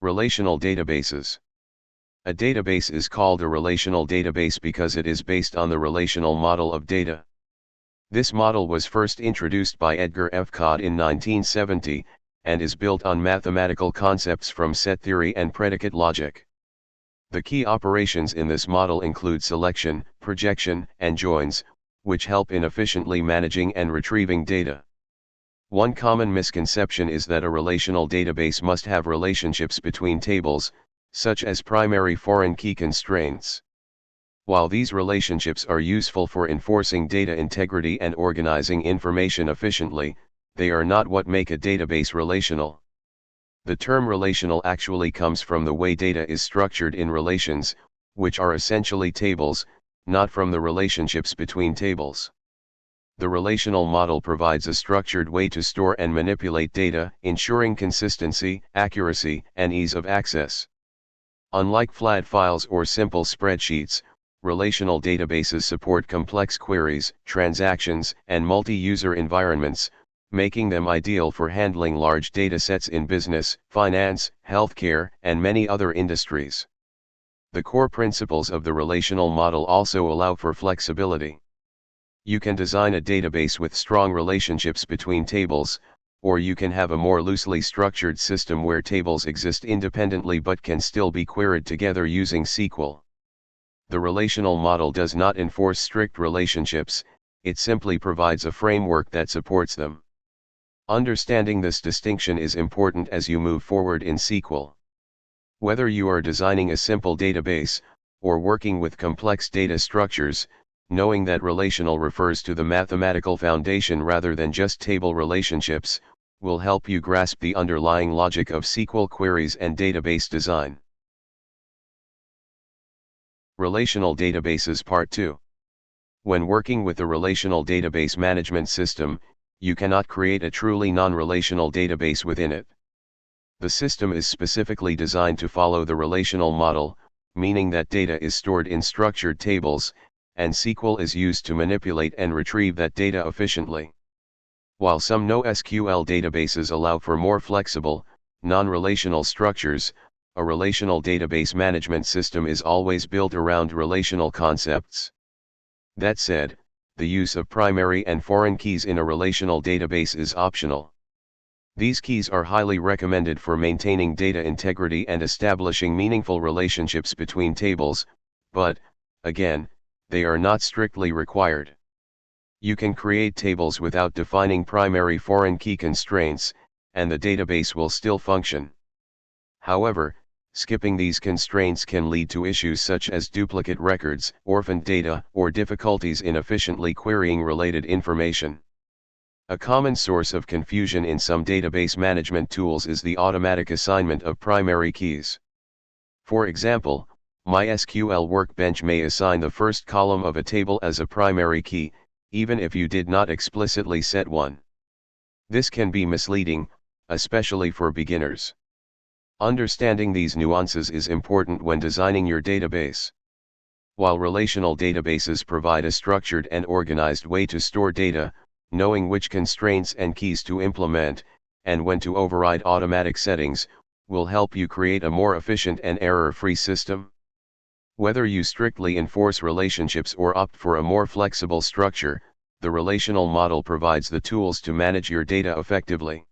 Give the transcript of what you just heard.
Relational databases. A database is called a relational database because it is based on the relational model of data. This model was first introduced by Edgar F. Codd in 1970, and is built on mathematical concepts from set theory and predicate logic. The key operations in this model include selection, projection, and joins, which help in efficiently managing and retrieving data. One common misconception is that a relational database must have relationships between tables, such as primary foreign key constraints. While these relationships are useful for enforcing data integrity and organizing information efficiently, they are not what make a database relational. The term relational actually comes from the way data is structured in relations, which are essentially tables, not from the relationships between tables. The relational model provides a structured way to store and manipulate data, ensuring consistency, accuracy, and ease of access. Unlike flat files or simple spreadsheets, relational databases support complex queries, transactions, and multi-user environments, making them ideal for handling large datasets in business, finance, healthcare, and many other industries. The core principles of the relational model also allow for flexibility. You can design a database with strong relationships between tables, or you can have a more loosely structured system where tables exist independently but can still be queried together using SQL. The relational model does not enforce strict relationships, it simply provides a framework that supports them. Understanding this distinction is important as you move forward in SQL. Whether you are designing a simple database, or working with complex data structures, knowing that relational refers to the mathematical foundation rather than just table relationships, will help you grasp the underlying logic of SQL queries and database design. Relational Databases Part 2. When working with a relational database management system, you cannot create a truly non-relational database within it. The system is specifically designed to follow the relational model, meaning that data is stored in structured tables, and SQL is used to manipulate and retrieve that data efficiently. While some NoSQL databases allow for more flexible, non-relational structures, a relational database management system is always built around relational concepts. That said, the use of primary and foreign keys in a relational database is optional. These keys are highly recommended for maintaining data integrity and establishing meaningful relationships between tables, but, again, they are not strictly required. You can create tables without defining primary foreign key constraints, and the database will still function. However, skipping these constraints can lead to issues such as duplicate records, orphaned data, or difficulties in efficiently querying related information. A common source of confusion in some database management tools is the automatic assignment of primary keys. For example, MySQL Workbench may assign the first column of a table as a primary key, even if you did not explicitly set one. This can be misleading, especially for beginners. Understanding these nuances is important when designing your database. While relational databases provide a structured and organized way to store data, knowing which constraints and keys to implement, and when to override automatic settings, will help you create a more efficient and error-free system. Whether you strictly enforce relationships or opt for a more flexible structure, the relational model provides the tools to manage your data effectively.